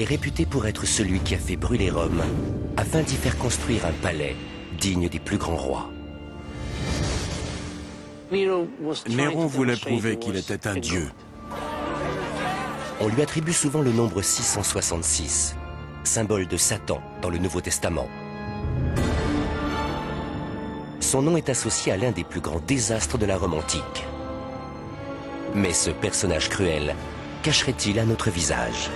est réputé pour être celui qui a fait brûler Rome afin d'y faire construire un palais digne des plus grands rois. Néron voulait prouver qu'il était un dieu. On lui attribue souvent le nombre 666, symbole de Satan dans le Nouveau Testament. Son nom est associé à l'un des plus grands désastres de la Rome antique. Mais ce personnage cruel cacherait-il un autre visage ?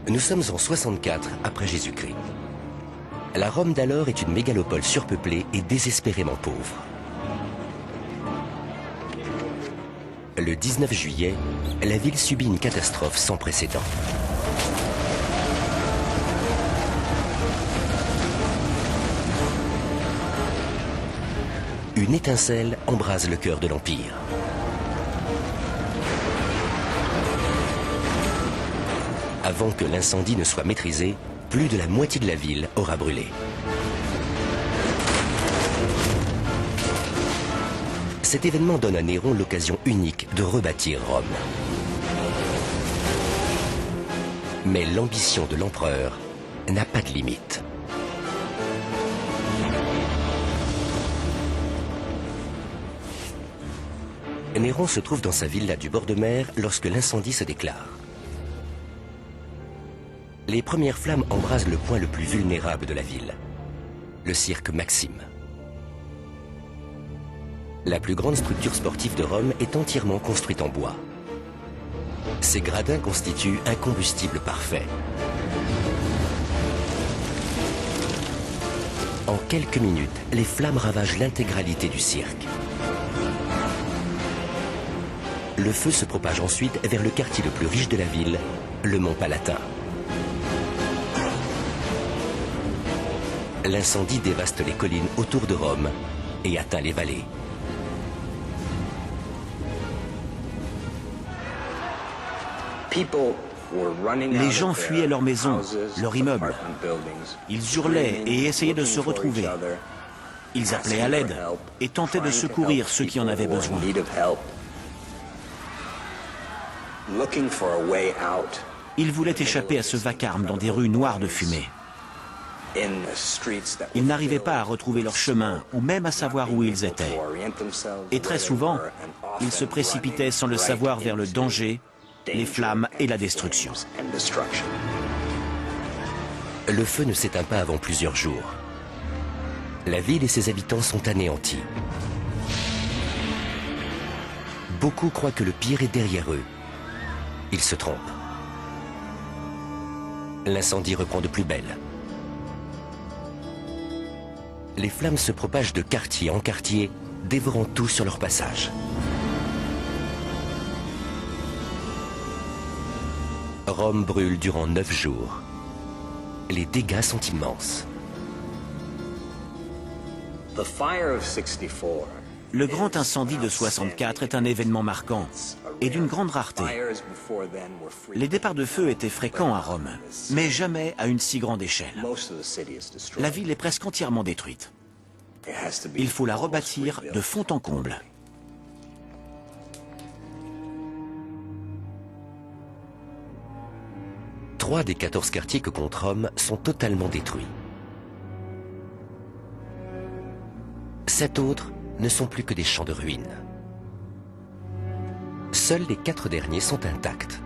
Nous sommes en 64 après Jésus-Christ. La Rome d'alors est une mégalopole surpeuplée et désespérément pauvre. Le 19 juillet, la ville subit une catastrophe sans précédent. Une étincelle embrase le cœur de l'Empire. Avant que l'incendie ne soit maîtrisé, plus de la moitié de la ville aura brûlé. Cet événement donne à Néron l'occasion unique de rebâtir Rome. Mais l'ambition de l'empereur n'a pas de limite. Néron se trouve dans sa villa du bord de mer lorsque l'incendie se déclare. Les premières flammes embrasent le point le plus vulnérable de la ville, le cirque Maxime. La plus grande structure sportive de Rome est entièrement construite en bois. Ces gradins constituent un combustible parfait. En quelques minutes, les flammes ravagent l'intégralité du cirque. Le feu se propage ensuite vers le quartier le plus riche de la ville, le Mont Palatin. L'incendie dévaste les collines autour de Rome et atteint les vallées. Les gens fuyaient leurs maisons, leurs immeubles. Ils hurlaient et essayaient de se retrouver. Ils appelaient à l'aide et tentaient de secourir ceux qui en avaient besoin. Ils voulaient échapper à ce vacarme dans des rues noires de fumée. Ils n'arrivaient pas à retrouver leur chemin ou même à savoir où ils étaient. Et très souvent, ils se précipitaient sans le savoir vers le danger, les flammes et la destruction. Le feu ne s'éteint pas avant plusieurs jours. La ville et ses habitants sont anéantis. Beaucoup croient que le pire est derrière eux. Ils se trompent. L'incendie reprend de plus belle. Les flammes se propagent de quartier en quartier, dévorant tout sur leur passage. Rome brûle durant 9 jours. Les dégâts sont immenses. Le grand incendie de 64 est un événement marquant et d'une grande rareté. Les départs de feu étaient fréquents à Rome, mais jamais à une si grande échelle. La ville est presque entièrement détruite. Il faut la rebâtir de fond en comble. Trois des 14 quartiers que compte Rome sont totalement détruits. 7 autres ne sont plus que des champs de ruines. Seuls les 4 derniers sont intacts.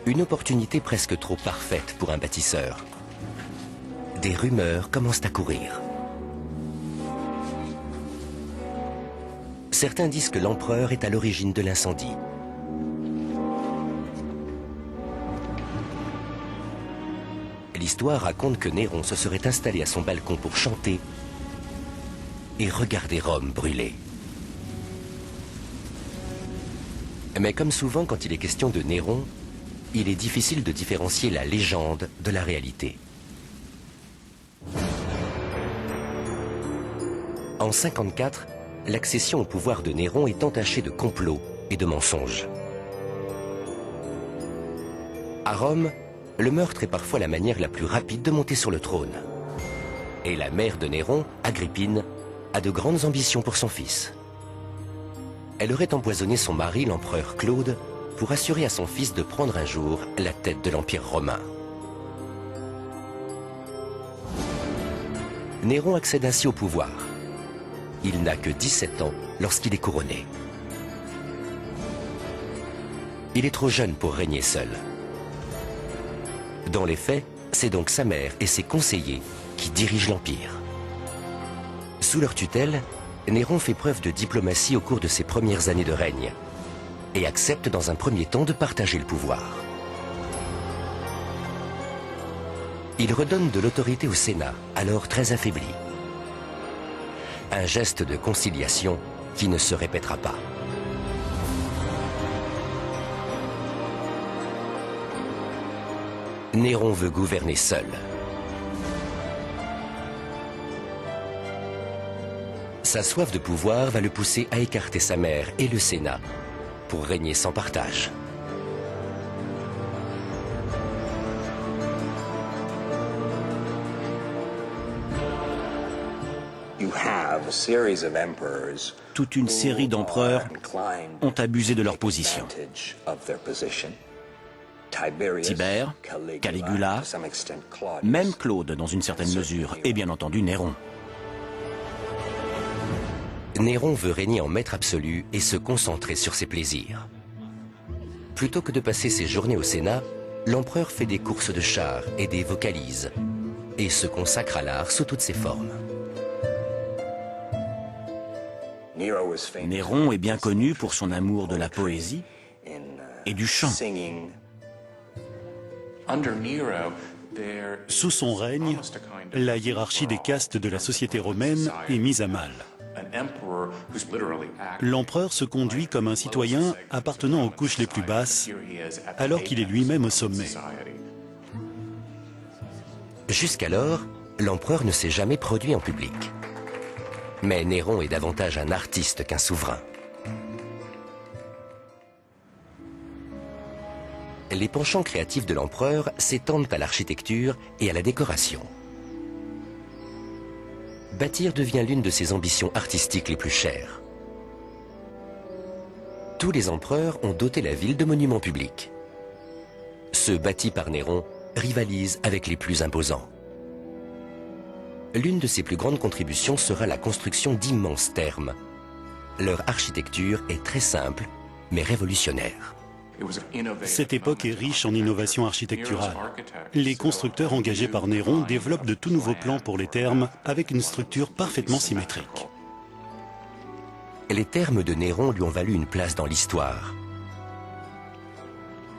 Une opportunité presque trop parfaite pour un bâtisseur. Des rumeurs commencent à courir. Certains disent que l'empereur est à l'origine de l'incendie. L'histoire raconte que Néron se serait installé à son balcon pour chanter et regarder Rome brûler. Mais comme souvent quand il est question de Néron, il est difficile de différencier la légende de la réalité. En 54, l'accession au pouvoir de Néron est entachée de complots et de mensonges. À Rome, le meurtre est parfois la manière la plus rapide de monter sur le trône. Et la mère de Néron, Agrippine, a de grandes ambitions pour son fils. Elle aurait empoisonné son mari, l'empereur Claude, pour assurer à son fils de prendre un jour la tête de l'Empire romain. Néron accède ainsi au pouvoir. Il n'a que 17 ans lorsqu'il est couronné. Il est trop jeune pour régner seul. Dans les faits, c'est donc sa mère et ses conseillers qui dirigent l'Empire. Sous leur tutelle, Néron fait preuve de diplomatie au cours de ses premières années de règne et accepte dans un premier temps de partager le pouvoir. Il redonne de l'autorité au Sénat, alors très affaibli. Un geste de conciliation qui ne se répétera pas. Néron veut gouverner seul. Sa soif de pouvoir va le pousser à écarter sa mère et le Sénat pour régner sans partage. Toute une série d'empereurs ont abusé de leur position. Tibère, Caligula, même Claude dans une certaine mesure, et bien entendu Néron. Néron veut régner en maître absolu et se concentrer sur ses plaisirs. Plutôt que de passer ses journées au Sénat, l'empereur fait des courses de chars et des vocalises, et se consacre à l'art sous toutes ses formes. Néron est bien connu pour son amour de la poésie et du chant. Sous son règne, la hiérarchie des castes de la société romaine est mise à mal. L'empereur se conduit comme un citoyen appartenant aux couches les plus basses, alors qu'il est lui-même au sommet. Jusqu'alors, l'empereur ne s'est jamais produit en public. Mais Néron est davantage un artiste qu'un souverain. Les penchants créatifs de l'empereur s'étendent à l'architecture et à la décoration. Bâtir devient l'une de ses ambitions artistiques les plus chères. Tous les empereurs ont doté la ville de monuments publics. Ceux bâtis par Néron rivalisent avec les plus imposants. L'une de ses plus grandes contributions sera la construction d'immenses thermes. Leur architecture est très simple, mais révolutionnaire. Cette époque est riche en innovations architecturales. Les constructeurs engagés par Néron développent de tout nouveaux plans pour les thermes avec une structure parfaitement symétrique. Les thermes de Néron lui ont valu une place dans l'histoire.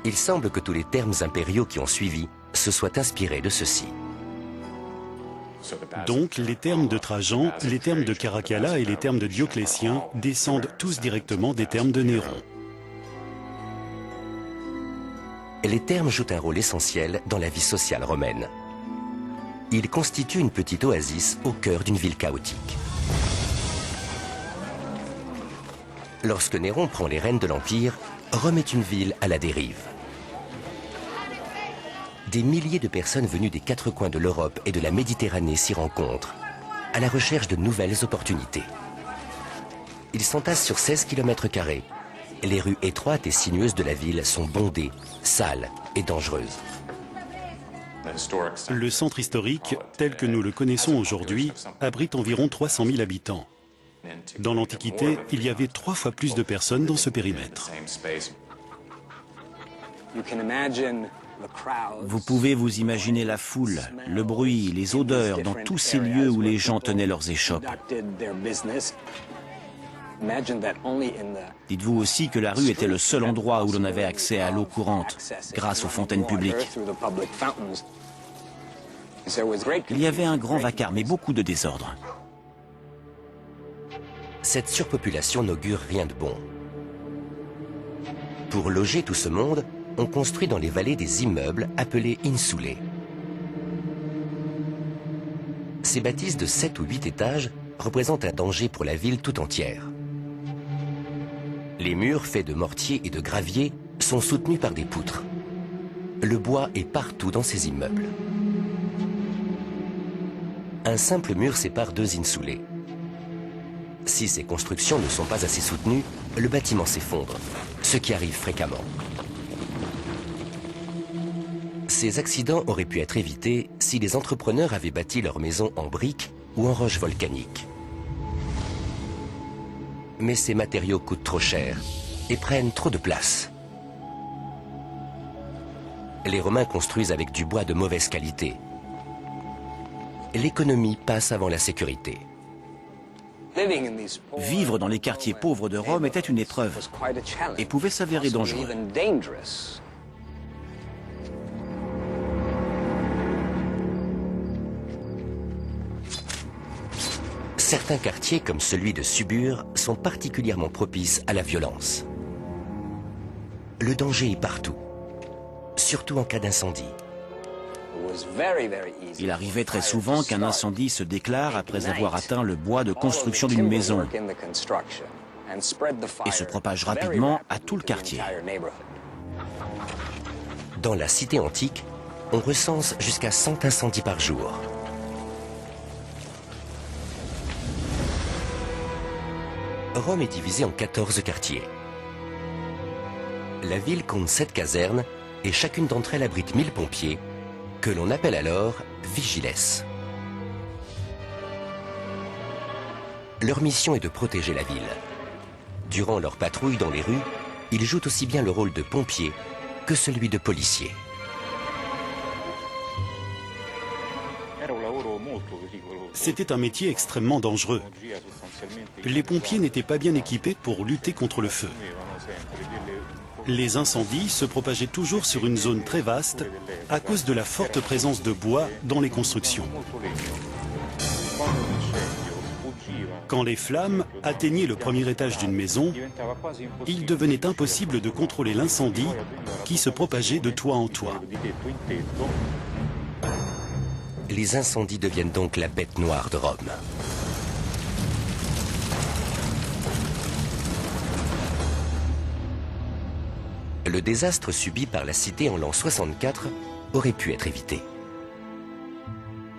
Il semble que tous les thermes impériaux qui ont suivi se soient inspirés de ceux-ci. Donc, les thermes de Trajan, les thermes de Caracalla et les thermes de Dioclétien descendent tous directement des thermes de Néron. Les thermes jouent un rôle essentiel dans la vie sociale romaine. Ils constituent une petite oasis au cœur d'une ville chaotique. Lorsque Néron prend les rênes de l'Empire, Rome est une ville à la dérive. Des milliers de personnes venues des quatre coins de l'Europe et de la Méditerranée s'y rencontrent, à la recherche de nouvelles opportunités. Ils s'entassent sur 16 km². Les rues étroites et sinueuses de la ville sont bondées, sales et dangereuses. Le centre historique, tel que nous le connaissons aujourd'hui, abrite environ 300 000 habitants. Dans l'Antiquité, il y avait 3 fois plus de personnes dans ce périmètre. Vous pouvez vous imaginer la foule, le bruit, les odeurs dans tous ces lieux où les gens tenaient leurs échoppes. Dites-vous aussi que la rue était le seul endroit où l'on avait accès à l'eau courante, grâce aux fontaines publiques. Il y avait un grand vacarme et beaucoup de désordre. Cette surpopulation n'augure rien de bon. Pour loger tout ce monde, on construit dans les vallées des immeubles appelés insulae. Ces bâtisses de 7 ou 8 étages représentent un danger pour la ville tout entière. Les murs faits de mortier et de gravier sont soutenus par des poutres. le bois est partout dans ces immeubles. Un simple mur sépare deux insulés. Si ces constructions ne sont pas assez soutenues, le bâtiment s'effondre, ce qui arrive fréquemment. Ces accidents auraient pu être évités si les entrepreneurs avaient bâti leur maison en briques ou en roches volcaniques. Mais ces matériaux coûtent trop cher et prennent trop de place. Les Romains construisent avec du bois de mauvaise qualité. L'économie passe avant la sécurité. Vivre dans les quartiers pauvres de Rome était une épreuve et pouvait s'avérer dangereux. Certains quartiers, comme celui de Subur, sont particulièrement propices à la violence. Le danger est partout, surtout en cas d'incendie. Il arrivait très souvent qu'un incendie se déclare après avoir atteint le bois de construction d'une maison et se propage rapidement à tout le quartier. Dans la cité antique, on recense jusqu'à 100 incendies par jour. Rome est divisée en 14 quartiers. La ville compte 7 casernes et chacune d'entre elles abrite 1000 pompiers, que l'on appelle alors vigiles. Leur mission est de protéger la ville. Durant leur patrouille dans les rues, ils jouent aussi bien le rôle de pompiers que celui de policiers. C'était un métier extrêmement dangereux. Les pompiers n'étaient pas bien équipés pour lutter contre le feu. Les incendies se propageaient toujours sur une zone très vaste à cause de la forte présence de bois dans les constructions. Quand les flammes atteignaient le premier étage d'une maison, il devenait impossible de contrôler l'incendie qui se propageait de toit en toit. Les incendies deviennent donc la bête noire de Rome. Le désastre subi par la cité en l'an 64 aurait pu être évité.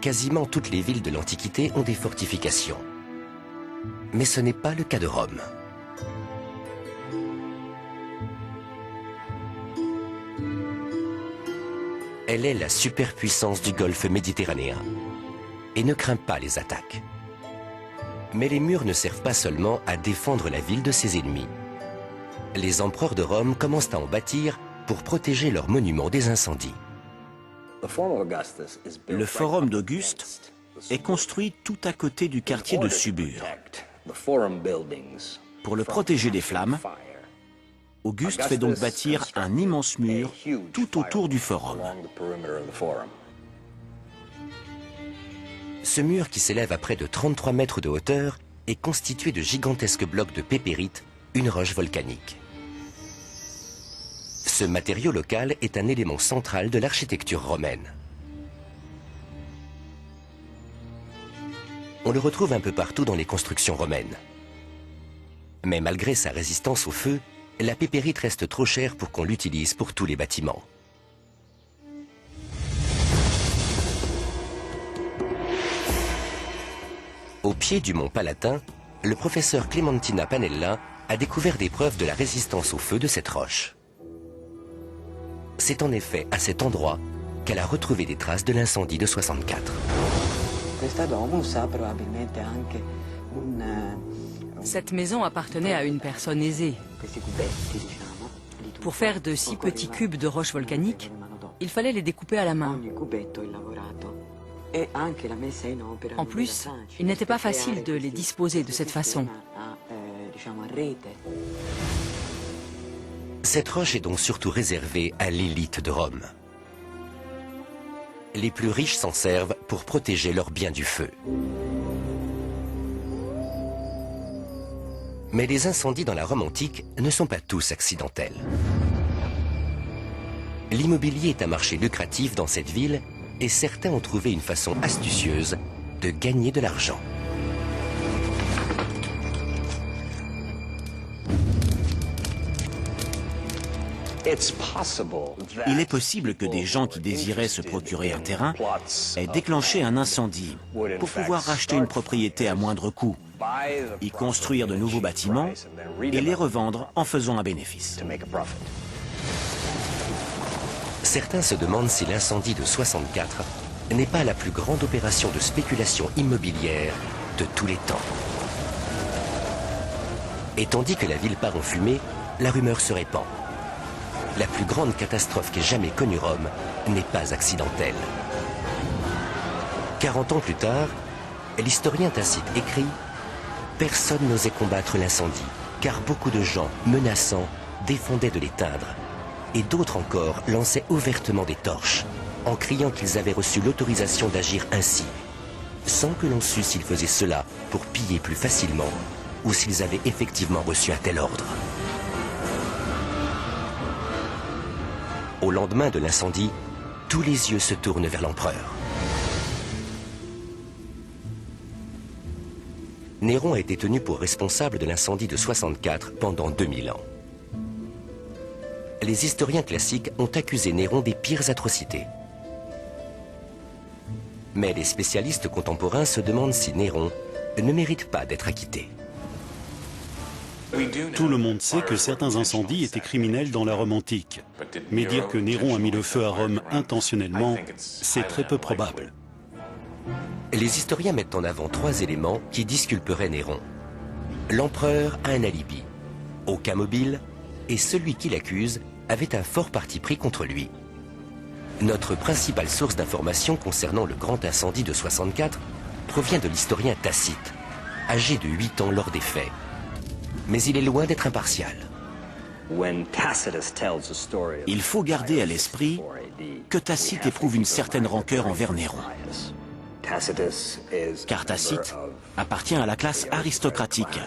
Quasiment toutes les villes de l'Antiquité ont des fortifications. Mais ce n'est pas le cas de Rome. Elle est la superpuissance du golfe méditerranéen et ne craint pas les attaques. Mais les murs ne servent pas seulement à défendre la ville de ses ennemis. Les empereurs de Rome commencent à en bâtir pour protéger leurs monuments des incendies. Le forum d'Auguste est construit tout à côté du quartier de Subur. Pour le protéger des flammes, Auguste fait donc bâtir un immense mur tout autour du forum. Ce mur, qui s'élève à près de 33 mètres de hauteur, est constitué de gigantesques blocs de pépérite, une roche volcanique. Ce matériau local est un élément central de l'architecture romaine. On le retrouve un peu partout dans les constructions romaines. Mais malgré sa résistance au feu, la pépérite reste trop chère pour qu'on l'utilise pour tous les bâtiments. Au pied du mont Palatin, le professeur Clementina Panella a découvert des preuves de la résistance au feu de cette roche. C'est en effet à cet endroit qu'elle a retrouvé des traces de l'incendie de 64. Cette maison appartenait à une personne aisée. Pour faire de si petits cubes de roche volcanique, il fallait les découper à la main. En plus, il n'était pas facile de les disposer de cette façon. Cette roche est donc surtout réservée à l'élite de Rome. Les plus riches s'en servent pour protéger leurs biens du feu. Mais les incendies dans la Rome antique ne sont pas tous accidentels. L'immobilier est un marché lucratif dans cette ville et certains ont trouvé une façon astucieuse de gagner de l'argent. Il est possible que des gens qui désiraient se procurer un terrain aient déclenché un incendie pour pouvoir racheter une propriété à moindre coût, y construire de nouveaux bâtiments et les revendre en faisant un bénéfice. Certains se demandent si l'incendie de 64 n'est pas la plus grande opération de spéculation immobilière de tous les temps. Et tandis que la ville part en fumée, la rumeur se répand. La plus grande catastrophe qu'ait jamais connue Rome n'est pas accidentelle. 40 ans plus tard, l'historien Tacite écrit « Personne n'osait combattre l'incendie, car beaucoup de gens, menaçants, défendaient de l'éteindre. Et d'autres encore lançaient ouvertement des torches, en criant qu'ils avaient reçu l'autorisation d'agir ainsi, sans que l'on sût s'ils faisaient cela pour piller plus facilement, ou s'ils avaient effectivement reçu un tel ordre. » Au lendemain de l'incendie, tous les yeux se tournent vers l'empereur. Néron a été tenu pour responsable de l'incendie de 64 pendant 2000 ans. Les historiens classiques ont accusé Néron des pires atrocités. Mais les spécialistes contemporains se demandent si Néron ne mérite pas d'être acquitté. Tout le monde sait que certains incendies étaient criminels dans la Rome antique. Mais dire que Néron a mis le feu à Rome intentionnellement, c'est très peu probable. Les historiens mettent en avant 3 éléments qui disculperaient Néron. L'empereur a un alibi, aucun mobile, et celui qui l'accuse avait un fort parti pris contre lui. Notre principale source d'information concernant le grand incendie de 64 provient de l'historien Tacite, âgé de 8 ans lors des faits. Mais il est loin d'être impartial. Il faut garder à l'esprit que Tacite éprouve une certaine rancœur envers Néron. Car Tacite appartient à la classe aristocratique,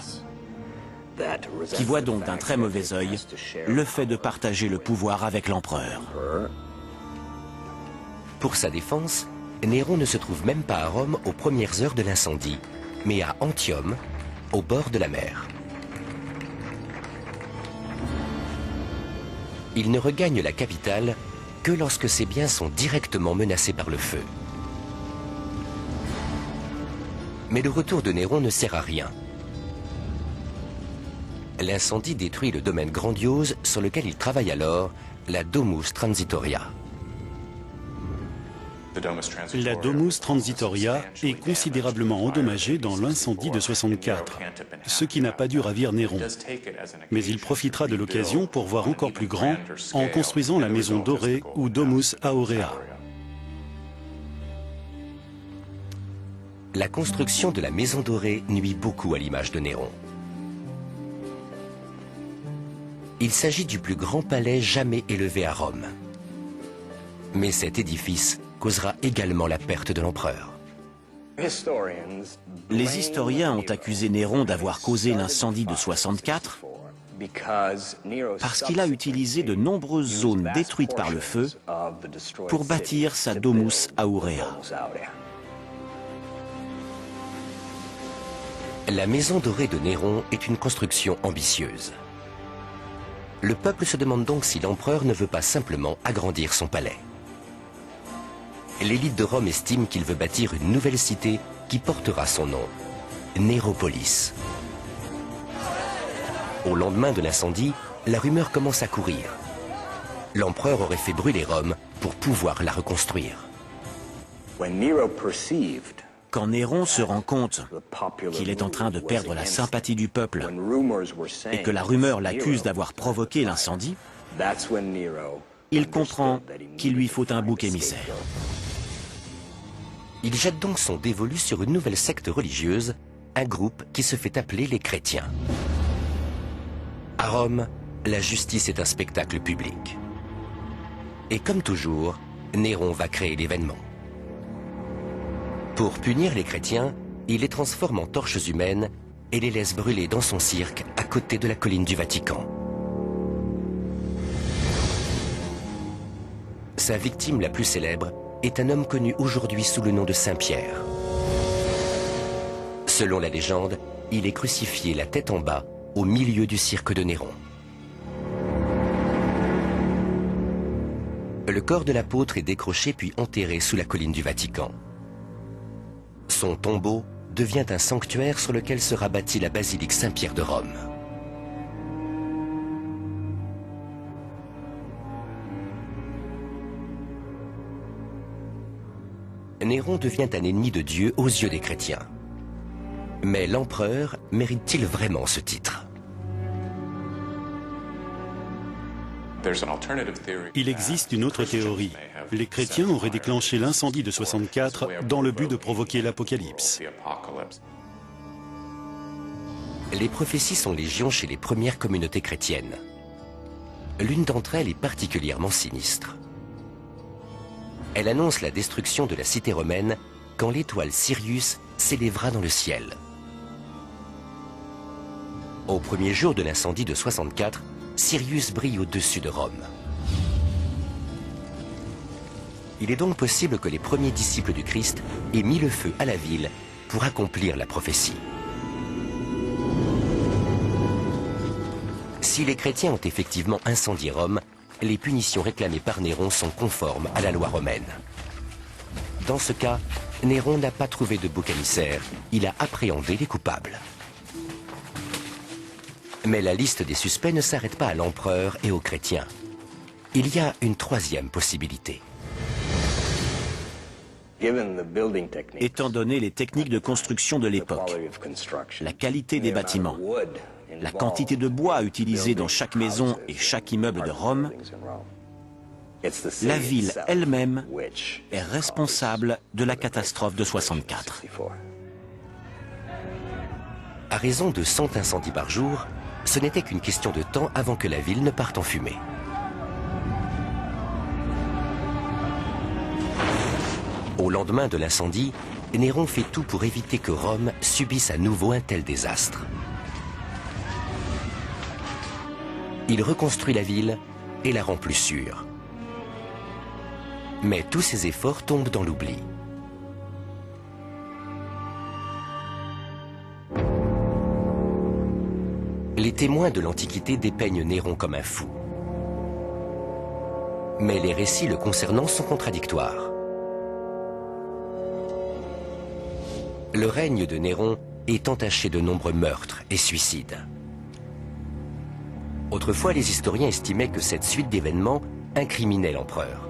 qui voit donc d'un très mauvais œil le fait de partager le pouvoir avec l'empereur. Pour sa défense, Néron ne se trouve même pas à Rome aux premières heures de l'incendie, mais à Antium, au bord de la mer. Il ne regagne la capitale que lorsque ses biens sont directement menacés par le feu. Mais le retour de Néron ne sert à rien. L'incendie détruit le domaine grandiose sur lequel il travaille alors, la Domus Transitoria. La Domus Transitoria est considérablement endommagée dans l'incendie de 64, ce qui n'a pas dû ravir Néron. Mais il profitera de l'occasion pour voir encore plus grand en construisant la maison dorée ou Domus Aurea. La construction de la maison dorée nuit beaucoup à l'image de Néron. Il s'agit du plus grand palais jamais élevé à Rome. Mais cet édifice causera également la perte de l'empereur. Les historiens ont accusé Néron d'avoir causé l'incendie de 64 parce qu'il a utilisé de nombreuses zones détruites par le feu pour bâtir sa Domus Aurea. La maison dorée de Néron est une construction ambitieuse. Le peuple se demande donc si l'empereur ne veut pas simplement agrandir son palais. L'élite de Rome estime qu'il veut bâtir une nouvelle cité qui portera son nom, Néropolis. Au lendemain de l'incendie, la rumeur commence à courir. L'empereur aurait fait brûler Rome pour pouvoir la reconstruire. Quand Néron se rend compte qu'il est en train de perdre la sympathie du peuple et que la rumeur l'accuse d'avoir provoqué l'incendie, il comprend qu'il lui faut un bouc émissaire. Il jette donc son dévolu sur une nouvelle secte religieuse, un groupe qui se fait appeler les chrétiens. À Rome, la justice est un spectacle public. Et comme toujours, Néron va créer l'événement. Pour punir les chrétiens, il les transforme en torches humaines et les laisse brûler dans son cirque à côté de la colline du Vatican. Sa victime la plus célèbre est un homme connu aujourd'hui sous le nom de Saint Pierre. Selon la légende, il est crucifié la tête en bas au milieu du cirque de Néron. Le corps de l'apôtre est décroché puis enterré sous la colline du Vatican. Son tombeau devient un sanctuaire sur lequel sera bâtie la basilique Saint-Pierre de Rome. Néron devient un ennemi de Dieu aux yeux des chrétiens. Mais l'empereur mérite-t-il vraiment ce titre ? Il existe une autre théorie. Les chrétiens auraient déclenché l'incendie de 64 dans le but de provoquer l'Apocalypse. Les prophéties sont légion chez les premières communautés chrétiennes. L'une d'entre elles est particulièrement sinistre. Elle annonce la destruction de la cité romaine quand l'étoile Sirius s'élèvera dans le ciel. Au premier jour de l'incendie de 64, Sirius brille au-dessus de Rome. Il est donc possible que les premiers disciples du Christ aient mis le feu à la ville pour accomplir la prophétie. Si les chrétiens ont effectivement incendié Rome, les punitions réclamées par Néron sont conformes à la loi romaine. Dans ce cas, Néron n'a pas trouvé de bouc émissaire, il a appréhendé les coupables. Mais la liste des suspects ne s'arrête pas à l'empereur et aux chrétiens. Il y a une troisième possibilité. Étant donné les techniques de construction de l'époque, la qualité des bâtiments, la quantité de bois utilisée dans chaque maison et chaque immeuble de Rome, la ville elle-même est responsable de la catastrophe de 64. À raison de 100 incendies par jour, ce n'était qu'une question de temps avant que la ville ne parte en fumée. Au lendemain de l'incendie, Néron fait tout pour éviter que Rome subisse à nouveau un tel désastre. Il reconstruit la ville et la rend plus sûre. Mais tous ses efforts tombent dans l'oubli. Les témoins de l'Antiquité dépeignent Néron comme un fou. Mais les récits le concernant sont contradictoires. Le règne de Néron est entaché de nombreux meurtres et suicides. Autrefois, les historiens estimaient que cette suite d'événements incriminait l'empereur.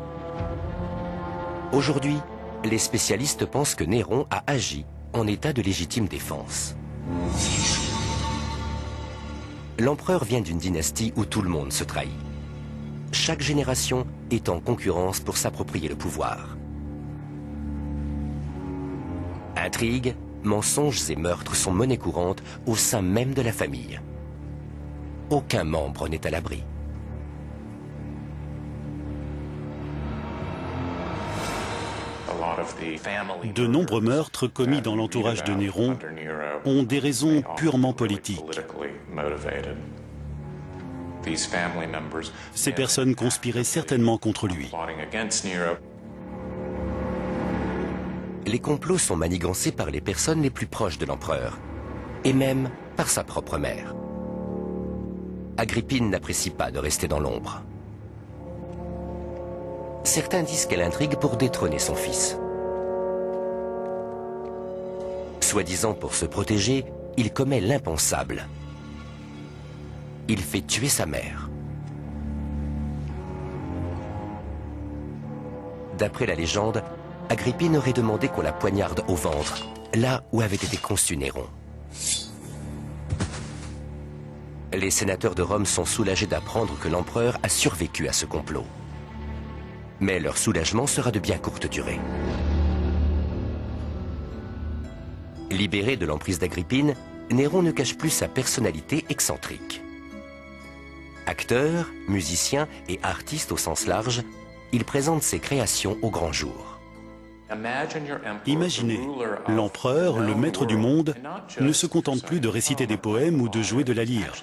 Aujourd'hui, les spécialistes pensent que Néron a agi en état de légitime défense. L'empereur vient d'une dynastie où tout le monde se trahit. Chaque génération est en concurrence pour s'approprier le pouvoir. Intrigues, mensonges et meurtres sont monnaie courante au sein même de la famille. Aucun membre n'est à l'abri. De nombreux meurtres commis dans l'entourage de Néron ont des raisons purement politiques. Ces personnes conspiraient certainement contre lui. Les complots sont manigancés par les personnes les plus proches de l'empereur, et même par sa propre mère. Agrippine n'apprécie pas de rester dans l'ombre. Certains disent qu'elle intrigue pour détrôner son fils. Soi-disant pour se protéger, il commet l'impensable. Il fait tuer sa mère. D'après la légende, Agrippine aurait demandé qu'on la poignarde au ventre, là où avait été conçu Néron. Les sénateurs de Rome sont soulagés d'apprendre que l'empereur a survécu à ce complot. Mais leur soulagement sera de bien courte durée. Libéré de l'emprise d'Agrippine, Néron ne cache plus sa personnalité excentrique. Acteur, musicien et artiste au sens large, il présente ses créations au grand jour. Imaginez, l'empereur, le maître du monde, ne se contente plus de réciter des poèmes ou de jouer de la lyre.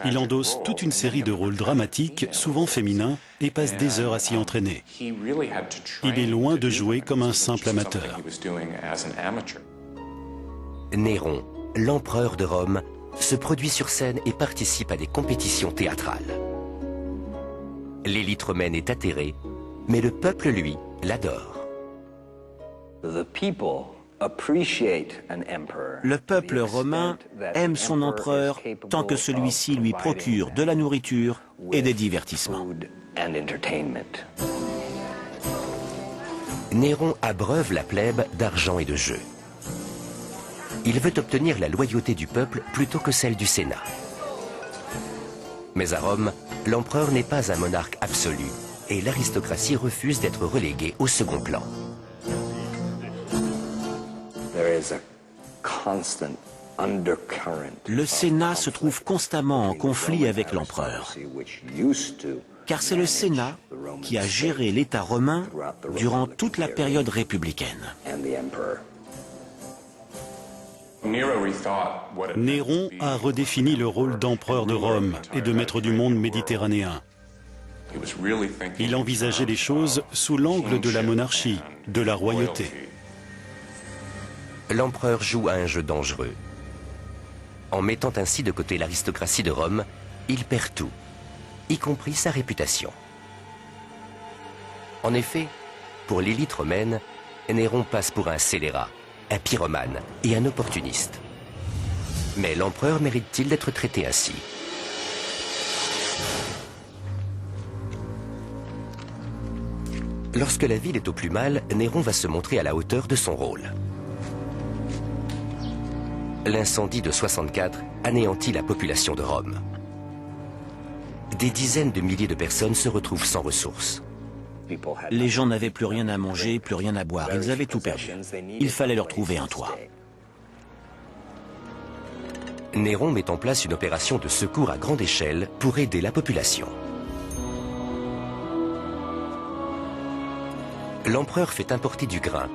Il endosse toute une série de rôles dramatiques, souvent féminins, et passe des heures à s'y entraîner. Il est loin de jouer comme un simple amateur. Néron, l'empereur de Rome, se produit sur scène et participe à des compétitions théâtrales. L'élite romaine est atterrée, mais le peuple, lui, l'adore. Le peuple romain aime son empereur tant que celui-ci lui procure de la nourriture et des divertissements. Néron abreuve la plèbe d'argent et de jeux. Il veut obtenir la loyauté du peuple plutôt que celle du Sénat. Mais à Rome, l'empereur n'est pas un monarque absolu et l'aristocratie refuse d'être reléguée au second plan. Le Sénat se trouve constamment en conflit avec l'empereur, car c'est le Sénat qui a géré l'État romain durant toute la période républicaine. Néron a redéfini le rôle d'empereur de Rome et de maître du monde méditerranéen. Il envisageait les choses sous l'angle de la monarchie, de la royauté. L'empereur joue à un jeu dangereux. En mettant ainsi de côté l'aristocratie de Rome, il perd tout, y compris sa réputation. En effet, pour l'élite romaine, Néron passe pour un scélérat, un pyromane et un opportuniste. Mais l'empereur mérite-t-il d'être traité ainsi? Lorsque la ville est au plus mal, Néron va se montrer à la hauteur de son rôle. L'incendie de 64 anéantit la population de Rome. Des dizaines de milliers de personnes se retrouvent sans ressources. Les gens n'avaient plus rien à manger, plus rien à boire. Ils avaient tout perdu. Il fallait leur trouver un toit. Néron met en place une opération de secours à grande échelle pour aider la population. L'empereur fait importer du grain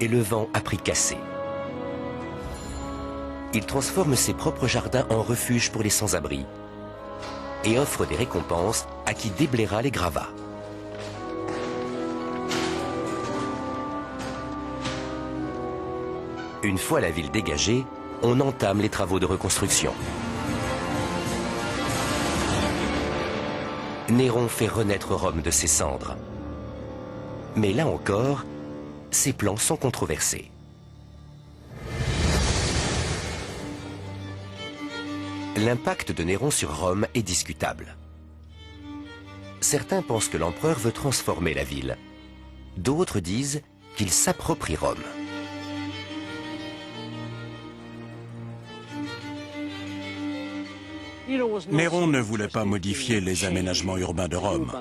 et le vend à prix cassé. Il transforme ses propres jardins en refuge pour les sans-abri et offre des récompenses à qui déblayera les gravats. Une fois la ville dégagée, on entame les travaux de reconstruction. Néron fait renaître Rome de ses cendres. Mais là encore, ses plans sont controversés. L'impact de Néron sur Rome est discutable. Certains pensent que l'empereur veut transformer la ville. D'autres disent qu'il s'approprie Rome. Néron ne voulait pas modifier les aménagements urbains de Rome.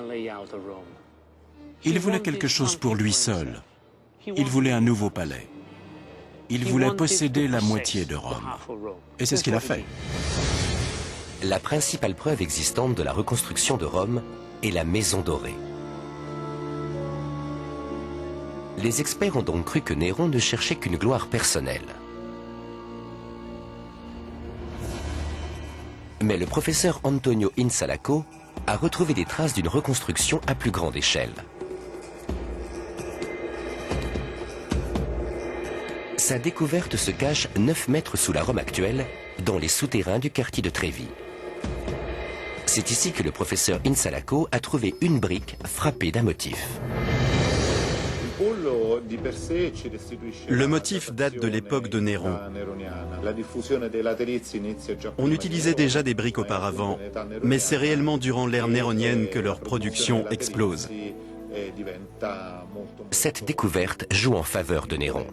Il voulait quelque chose pour lui seul. Il voulait un nouveau palais. Il voulait posséder la moitié de Rome. Et c'est ce qu'il a fait. La principale preuve existante de la reconstruction de Rome est la Maison Dorée. Les experts ont donc cru que Néron ne cherchait qu'une gloire personnelle. Mais le professeur Antonio Insalaco a retrouvé des traces d'une reconstruction à plus grande échelle. Sa découverte se cache 9 mètres sous la Rome actuelle, dans les souterrains du quartier de Trévi. C'est ici que le professeur Insalaco a trouvé une brique frappée d'un motif. Le motif date de l'époque de Néron. On utilisait déjà des briques auparavant, mais c'est réellement durant l'ère néronienne que leur production explose. Cette découverte joue en faveur de Néron.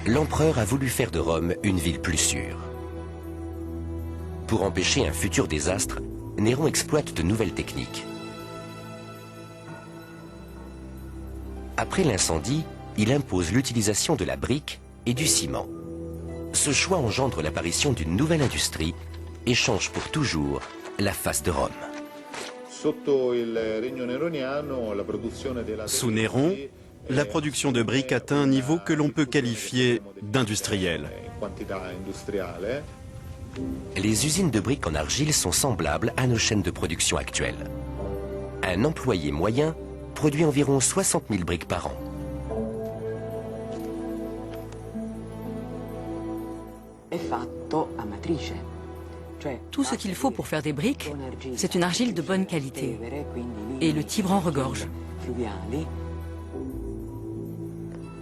L'empereur a voulu faire de Rome une ville plus sûre. Pour empêcher un futur désastre, Néron exploite de nouvelles techniques. Après l'incendie, il impose l'utilisation de la brique et du ciment. Ce choix engendre l'apparition d'une nouvelle industrie et change pour toujours la face de Rome. Sous Néron, la production de briques atteint un niveau que l'on peut qualifier d'industriel. Les usines de briques en argile sont semblables à nos chaînes de production actuelles. Un employé moyen produit environ 60 000 briques par an. Tout ce qu'il faut pour faire des briques, c'est une argile de bonne qualité. Et le Tibre en regorge.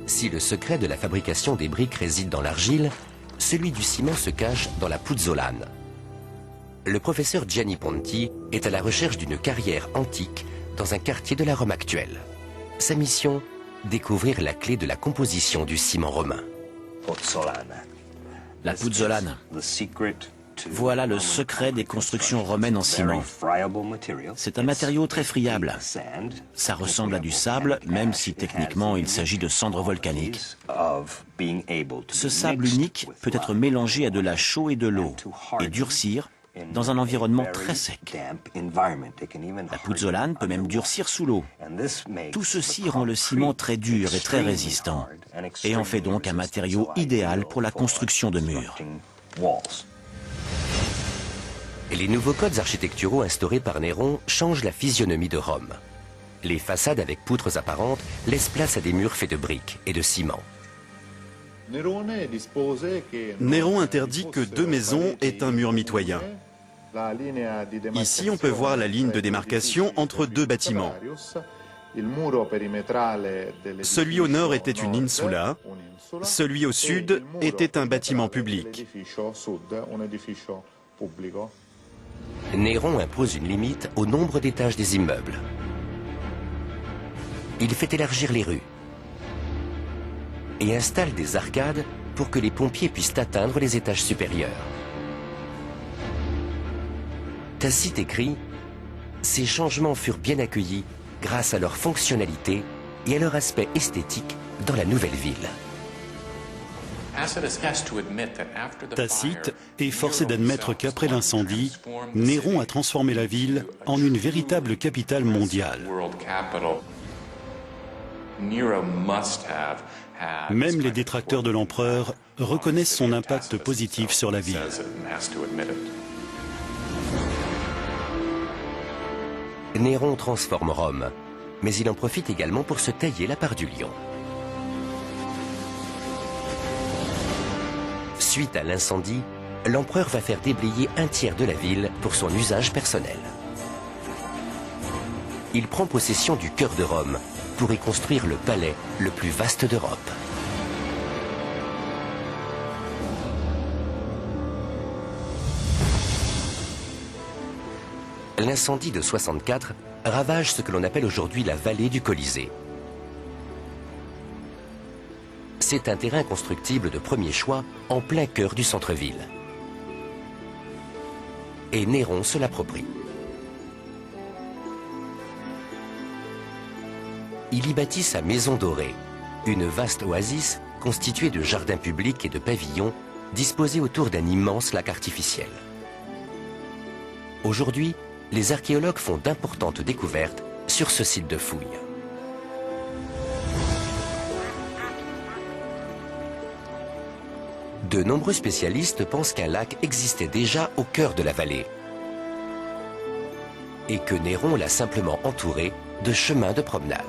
Si le secret de la fabrication des briques réside dans l'argile, celui du ciment se cache dans la puzzolane. Le professeur Gianni Ponti est à la recherche d'une carrière antique dans un quartier de la Rome actuelle. Sa mission, découvrir la clé de la composition du ciment romain. La puzzolane. Voilà le secret des constructions romaines en ciment. C'est un matériau très friable. Ça ressemble à du sable, même si techniquement il s'agit de cendres volcaniques. Ce sable unique peut être mélangé à de la chaux et de l'eau et durcir dans un environnement très sec. La puzzolane peut même durcir sous l'eau. Tout ceci rend le ciment très dur et très résistant et en fait donc un matériau idéal pour la construction de murs. Les nouveaux codes architecturaux instaurés par Néron changent la physionomie de Rome. Les façades avec poutres apparentes laissent place à des murs faits de briques et de ciment. Néron interdit que 2 maisons aient un mur mitoyen. Ici, on peut voir la ligne de démarcation entre 2 bâtiments. Celui au nord était une insula, celui au sud était un bâtiment public. Néron impose une limite au nombre d'étages des immeubles. Il fait élargir les rues et installe des arcades pour que les pompiers puissent atteindre les étages supérieurs. Tacite écrit « Ces changements furent bien accueillis grâce à leur fonctionnalité et à leur aspect esthétique dans la nouvelle ville. » Tacite est forcé d'admettre qu'après l'incendie, Néron a transformé la ville en une véritable capitale mondiale. Même les détracteurs de l'empereur reconnaissent son impact positif sur la ville. Néron transforme Rome, mais il en profite également pour se tailler la part du lion. Suite à l'incendie, l'empereur va faire déblayer un tiers de la ville pour son usage personnel. Il prend possession du cœur de Rome pour y construire le palais le plus vaste d'Europe. L'incendie de 64 ravage ce que l'on appelle aujourd'hui la vallée du Colisée. C'est un terrain constructible de premier choix en plein cœur du centre-ville. Et Néron se l'approprie. Il y bâtit sa maison dorée, une vaste oasis constituée de jardins publics et de pavillons disposés autour d'un immense lac artificiel. Aujourd'hui, les archéologues font d'importantes découvertes sur ce site de fouilles. De nombreux spécialistes pensent qu'un lac existait déjà au cœur de la vallée et que Néron l'a simplement entouré de chemins de promenade.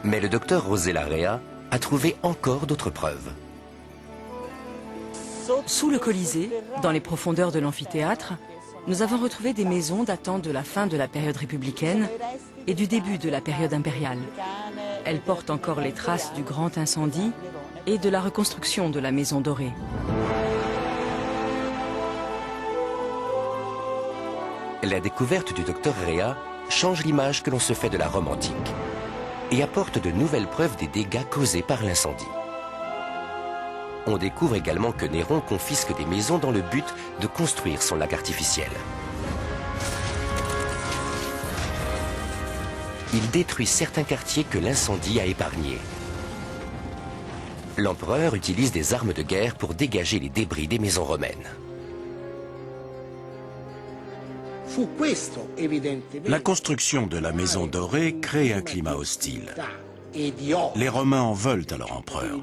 Mais le docteur Rosella a trouvé encore d'autres preuves. Sous le Colisée, dans les profondeurs de l'amphithéâtre, nous avons retrouvé des maisons datant de la fin de la période républicaine et du début de la période impériale. Elles portent encore les traces du grand incendie et de la reconstruction de la maison dorée. La découverte du docteur Rea change l'image que l'on se fait de la Rome antique et apporte de nouvelles preuves des dégâts causés par l'incendie. On découvre également que Néron confisque des maisons dans le but de construire son lac artificiel. Il détruit certains quartiers que l'incendie a épargnés. L'empereur utilise des armes de guerre pour dégager les débris des maisons romaines. La construction de la maison dorée crée un climat hostile. Les Romains en veulent à leur empereur.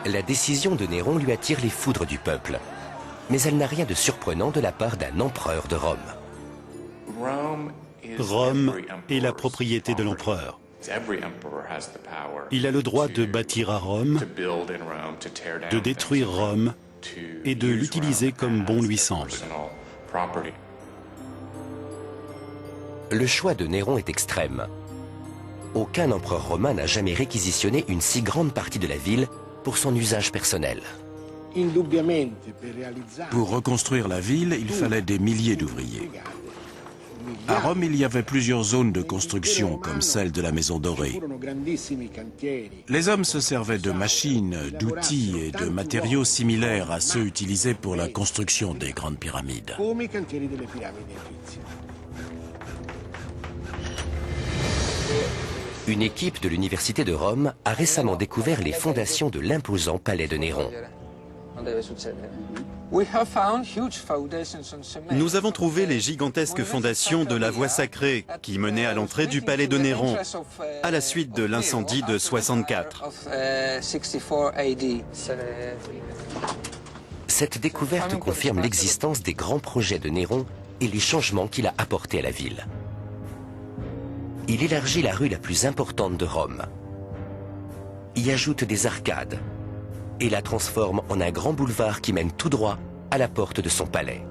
La décision de Néron lui attire les foudres du peuple, mais elle n'a rien de surprenant de la part d'un empereur de Rome. Rome est la propriété de l'empereur. Il a le droit de bâtir à Rome, de détruire Rome et de l'utiliser comme bon lui semble. Le choix de Néron est extrême. Aucun empereur romain n'a jamais réquisitionné une si grande partie de la ville pour son usage personnel. Pour reconstruire la ville, il fallait des milliers d'ouvriers. À Rome, il y avait plusieurs zones de construction, comme celle de la Maison Dorée. Les hommes se servaient de machines, d'outils et de matériaux similaires à ceux utilisés pour la construction des grandes pyramides. Une équipe de l'Université de Rome a récemment découvert les fondations de l'imposant palais de Néron. Nous avons trouvé les gigantesques fondations de la voie sacrée qui menait à l'entrée du palais de Néron, à la suite de l'incendie de 64. Cette découverte confirme l'existence des grands projets de Néron et les changements qu'il a apportés à la ville. Il élargit la rue la plus importante de Rome, y ajoute des arcades et la transforme en un grand boulevard qui mène tout droit à la porte de son palais.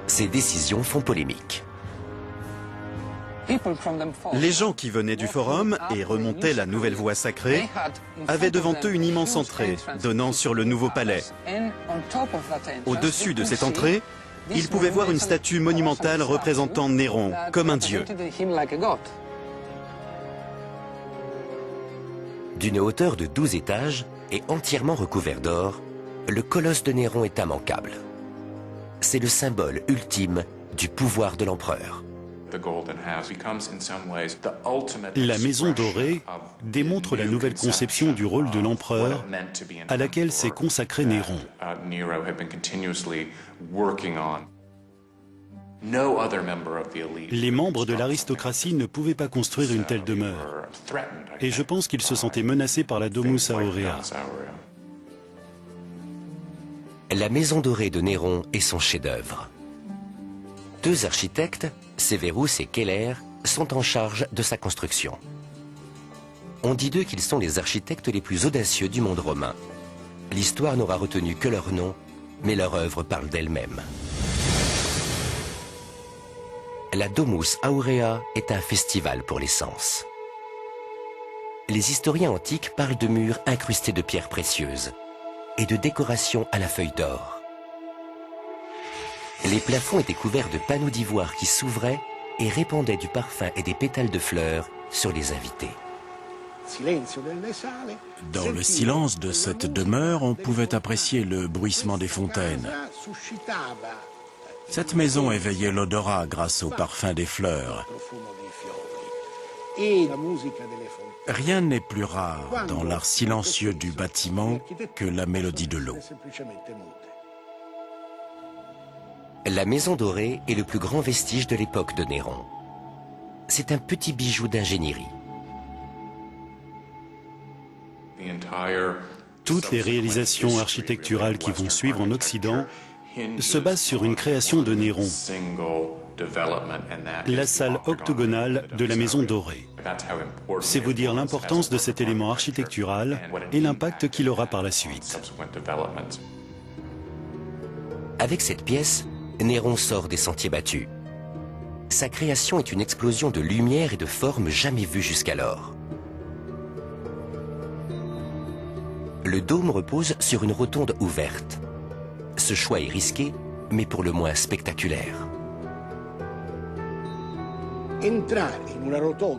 Ces décisions font polémique. Les gens qui venaient du forum et remontaient la nouvelle voie sacrée avaient devant eux une immense entrée donnant sur le nouveau palais. Au-dessus de cette entrée, ils pouvaient voir une statue monumentale représentant Néron comme un dieu. D'une hauteur de 12 étages et entièrement recouvert d'or, le colosse de Néron est immanquable. C'est le symbole ultime du pouvoir de l'empereur. La Maison Dorée démontre la nouvelle conception du rôle de l'empereur à laquelle s'est consacré Néron. Les membres de l'aristocratie ne pouvaient pas construire une telle demeure. Et je pense qu'ils se sentaient menacés par la Domus Aurea. La Maison Dorée de Néron est son chef-d'œuvre. Deux architectes, Severus et Keller, sont en charge de sa construction. On dit d'eux qu'ils sont les architectes les plus audacieux du monde romain. L'histoire n'aura retenu que leur nom, mais leur œuvre parle d'elle-même. La Domus Aurea est un festival pour les sens. Les historiens antiques parlent de murs incrustés de pierres précieuses et de décorations à la feuille d'or. Les plafonds étaient couverts de panneaux d'ivoire qui s'ouvraient et répandaient du parfum et des pétales de fleurs sur les invités. Dans le silence de cette demeure, on pouvait apprécier le bruissement des fontaines. Cette maison éveillait l'odorat grâce au parfum des fleurs. Rien n'est plus rare dans l'art silencieux du bâtiment que la mélodie de l'eau. La Maison Dorée est le plus grand vestige de l'époque de Néron. C'est un petit bijou d'ingénierie. Toutes les réalisations architecturales qui vont suivre en Occident se basent sur une création de Néron, la salle octogonale de la Maison Dorée. C'est vous dire l'importance de cet élément architectural et l'impact qu'il aura par la suite. Avec cette pièce, Néron sort des sentiers battus. Sa création est une explosion de lumière et de formes jamais vues jusqu'alors. Le dôme repose sur une rotonde ouverte. Ce choix est risqué, mais pour le moins spectaculaire.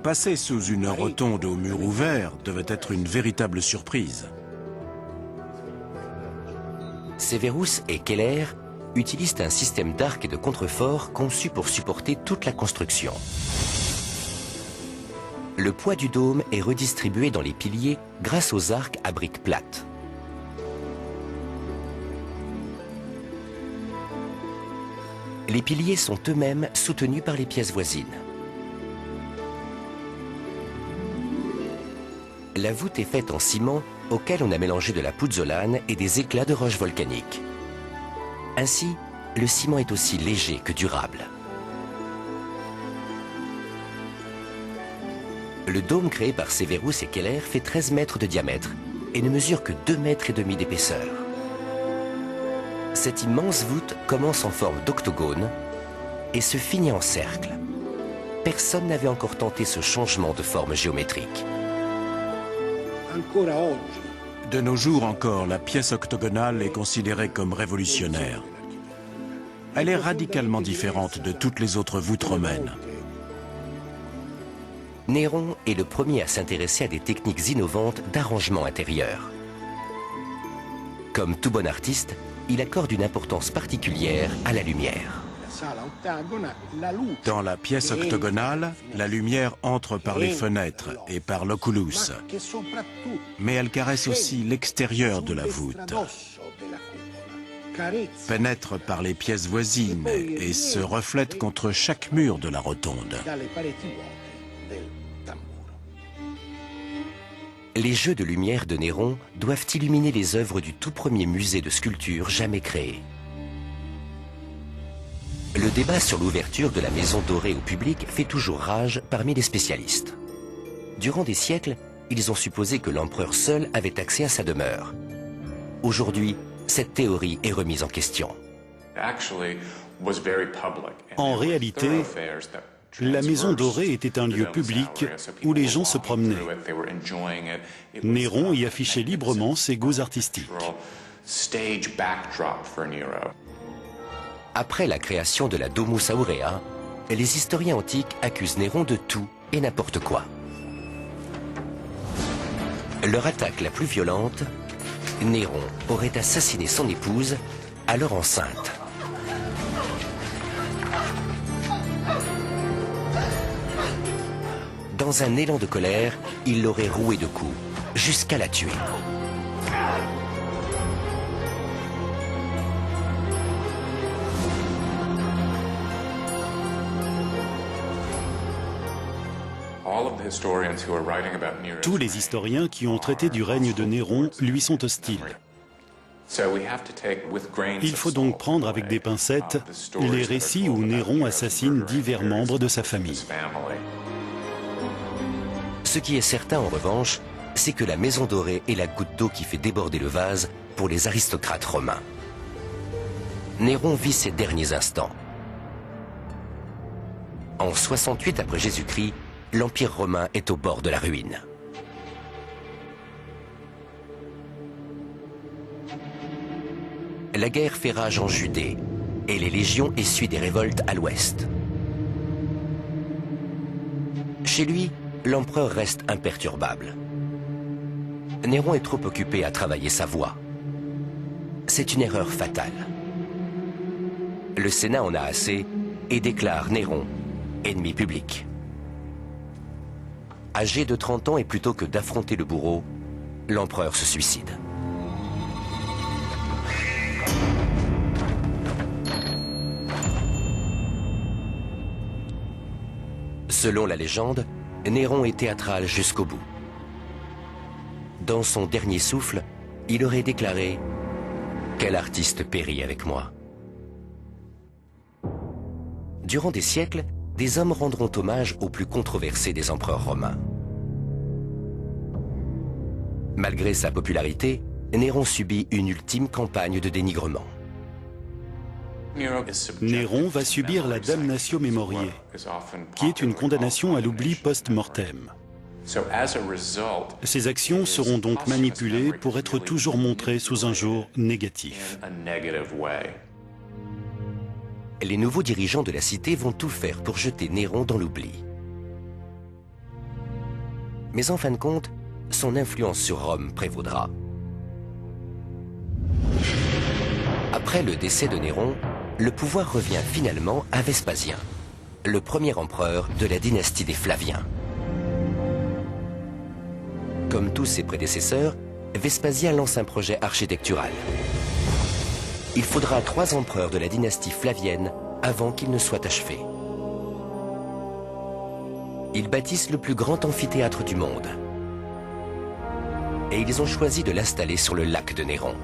Passer sous une rotonde au mur ouvert devait être une véritable surprise. Severus et Keller utilisent un système d'arcs et de contreforts conçu pour supporter toute la construction. Le poids du dôme est redistribué dans les piliers grâce aux arcs à briques plates. Les piliers sont eux-mêmes soutenus par les pièces voisines. La voûte est faite en ciment auquel on a mélangé de la pouzzolane et des éclats de roches volcaniques. Ainsi, le ciment est aussi léger que durable. Le dôme créé par Severus et Keller fait 13 mètres de diamètre et ne mesure que 2,5 mètres d'épaisseur. Cette immense voûte commence en forme d'octogone et se finit en cercle. Personne n'avait encore tenté ce changement de forme géométrique. De nos jours encore, la pièce octogonale est considérée comme révolutionnaire. Elle est radicalement différente de toutes les autres voûtes romaines. Néron est le premier à s'intéresser à des techniques innovantes d'arrangement intérieur. Comme tout bon artiste, il accorde une importance particulière à la lumière. Dans la pièce octogonale, la lumière entre par les fenêtres et par l'oculus, mais elle caresse aussi l'extérieur de la voûte, pénètre par les pièces voisines et se reflète contre chaque mur de la rotonde. Les jeux de lumière de Néron doivent illuminer les œuvres du tout premier musée de sculpture jamais créé. Le débat sur l'ouverture de la Maison Dorée au public fait toujours rage parmi les spécialistes. Durant des siècles, ils ont supposé que l'empereur seul avait accès à sa demeure. Aujourd'hui, cette théorie est remise en question. En réalité, la Maison Dorée était un lieu public où les gens se promenaient. Néron y affichait librement ses goûts artistiques. Après la création de la Domus Aurea, les historiens antiques accusent Néron de tout et n'importe quoi. Leur attaque la plus violente, Néron aurait assassiné son épouse, alors enceinte. Dans un élan de colère, il l'aurait rouée de coups, jusqu'à la tuer. Tous les historiens qui ont traité du règne de Néron lui sont hostiles. Il faut donc prendre avec des pincettes les récits où Néron assassine divers membres de sa famille. Ce qui est certain en revanche, c'est que la Maison Dorée est la goutte d'eau qui fait déborder le vase pour les aristocrates romains. Néron vit ses derniers instants. En 68 après Jésus-Christ, l'Empire romain est au bord de la ruine. La guerre fait rage en Judée et les légions essuient des révoltes à l'ouest. Chez lui, l'empereur reste imperturbable. Néron est trop occupé à travailler sa voix. C'est une erreur fatale. Le Sénat en a assez et déclare Néron ennemi public. Âgé de 30 ans et plutôt que d'affronter le bourreau, l'empereur se suicide. Selon la légende, Néron est théâtral jusqu'au bout. Dans son dernier souffle, il aurait déclaré « Quel artiste périt avec moi ?» Durant des siècles, des hommes rendront hommage aux plus controversés des empereurs romains. Malgré sa popularité, Néron subit une ultime campagne de dénigrement. Néron va subir la damnatio memoriae, qui est une condamnation à l'oubli post-mortem. Ses actions seront donc manipulées pour être toujours montrées sous un jour négatif. Les nouveaux dirigeants de la cité vont tout faire pour jeter Néron dans l'oubli. Mais en fin de compte, son influence sur Rome prévaudra. Après le décès de Néron, le pouvoir revient finalement à Vespasien, le premier empereur de la dynastie des Flaviens. Comme tous ses prédécesseurs, Vespasien lance un projet architectural. Il faudra 3 empereurs de la dynastie flavienne avant qu'il ne soit achevé. Ils bâtissent le plus grand amphithéâtre du monde. Et ils ont choisi de l'installer sur le lac de Néron.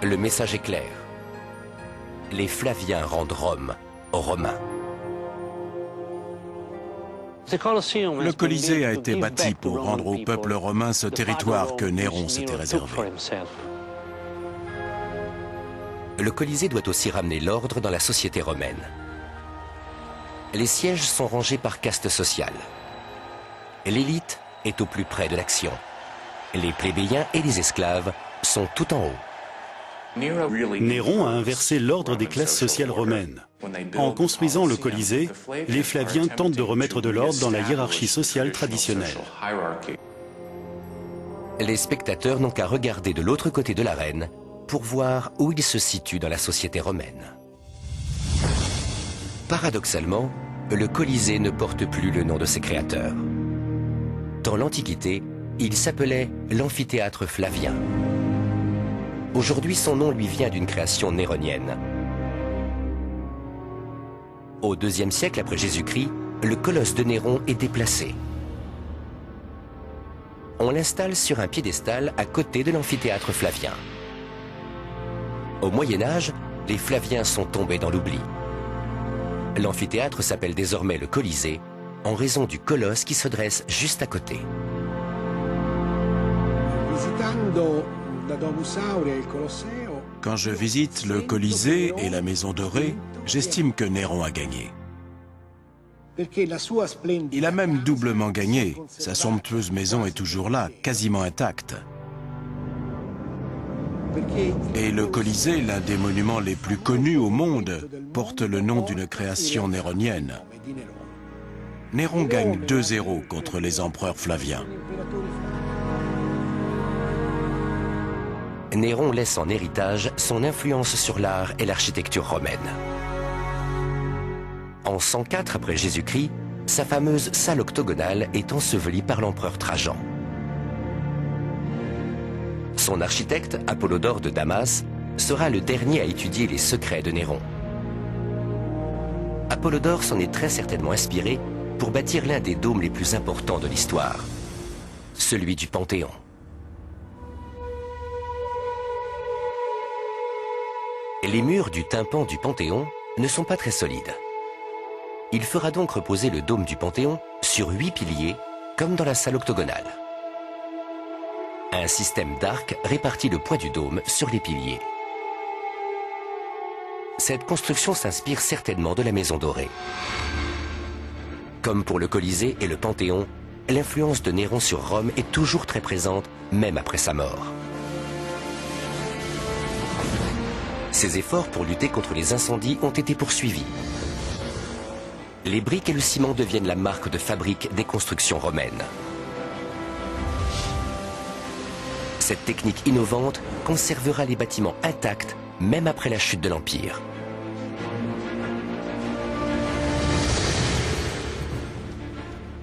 Le message est clair. Les Flaviens rendent Rome aux Romains. Le Colisée a été bâti pour rendre au peuple romain ce territoire que Néron s'était réservé. Le Colisée doit aussi ramener l'ordre dans la société romaine. Les sièges sont rangés par caste sociale. L'élite est au plus près de l'action. Les plébéiens et les esclaves sont tout en haut. Néron a inversé l'ordre des classes sociales romaines. En construisant le Colisée, les Flaviens tentent de remettre de l'ordre dans la hiérarchie sociale traditionnelle. Les spectateurs n'ont qu'à regarder de l'autre côté de l'arène pour voir où il se situe dans la société romaine. Paradoxalement, le Colisée ne porte plus le nom de ses créateurs. Dans l'Antiquité, il s'appelait l'amphithéâtre Flavien. Aujourd'hui, son nom lui vient d'une création néronienne. Au IIe siècle après Jésus-Christ, le colosse de Néron est déplacé. On l'installe sur un piédestal à côté de l'amphithéâtre Flavien. Au Moyen-Âge, les Flaviens sont tombés dans l'oubli. L'amphithéâtre s'appelle désormais le Colisée, en raison du colosse qui se dresse juste à côté. Quand je visite le Colisée et la Maison Dorée, j'estime que Néron a gagné. Il a même doublement gagné. Sa somptueuse maison est toujours là, quasiment intacte. Et le Colisée, l'un des monuments les plus connus au monde, porte le nom d'une création néronienne. Néron gagne 2-0 contre les empereurs flaviens. Néron laisse en héritage son influence sur l'art et l'architecture romaine. En 104 après Jésus-Christ, sa fameuse salle octogonale est ensevelie par l'empereur Trajan. Son architecte, Apollodore de Damas, sera le dernier à étudier les secrets de Néron. Apollodore s'en est très certainement inspiré pour bâtir l'un des dômes les plus importants de l'histoire, celui du Panthéon. Les murs du tympan du Panthéon ne sont pas très solides. Il fera donc reposer le dôme du Panthéon sur 8 piliers, comme dans la salle octogonale. Un système d'arcs répartit le poids du dôme sur les piliers. Cette construction s'inspire certainement de la Maison Dorée. Comme pour le Colisée et le Panthéon, l'influence de Néron sur Rome est toujours très présente, même après sa mort. Ses efforts pour lutter contre les incendies ont été poursuivis. Les briques et le ciment deviennent la marque de fabrique des constructions romaines. Cette technique innovante conservera les bâtiments intacts, même après la chute de l'Empire.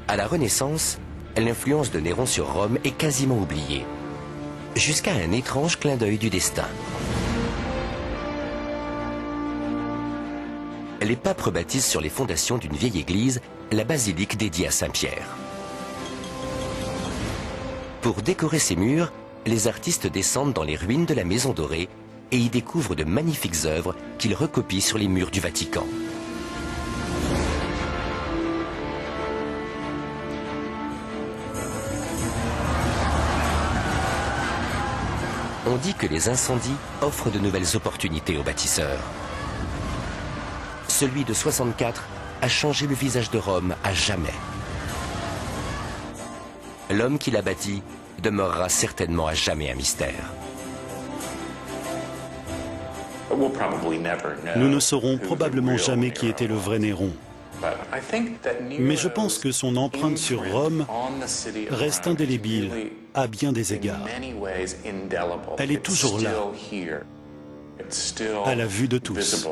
À la Renaissance, l'influence de Néron sur Rome est quasiment oubliée, jusqu'à un étrange clin d'œil du destin. Les papes rebaptisent sur les fondations d'une vieille église la basilique dédiée à Saint-Pierre. Pour décorer ces murs, les artistes descendent dans les ruines de la Maison Dorée et y découvrent de magnifiques œuvres qu'ils recopient sur les murs du Vatican. On dit que les incendies offrent de nouvelles opportunités aux bâtisseurs. Celui de 64 a changé le visage de Rome à jamais. L'homme qui l'a bâti demeurera certainement à jamais un mystère. Nous ne saurons probablement jamais qui était le vrai Néron. Mais je pense que son empreinte sur Rome reste indélébile à bien des égards. Elle est toujours là, à la vue de tous.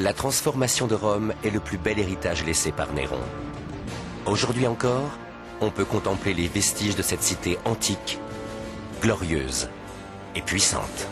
La transformation de Rome est le plus bel héritage laissé par Néron. Aujourd'hui encore, on peut contempler les vestiges de cette cité antique, glorieuse et puissante.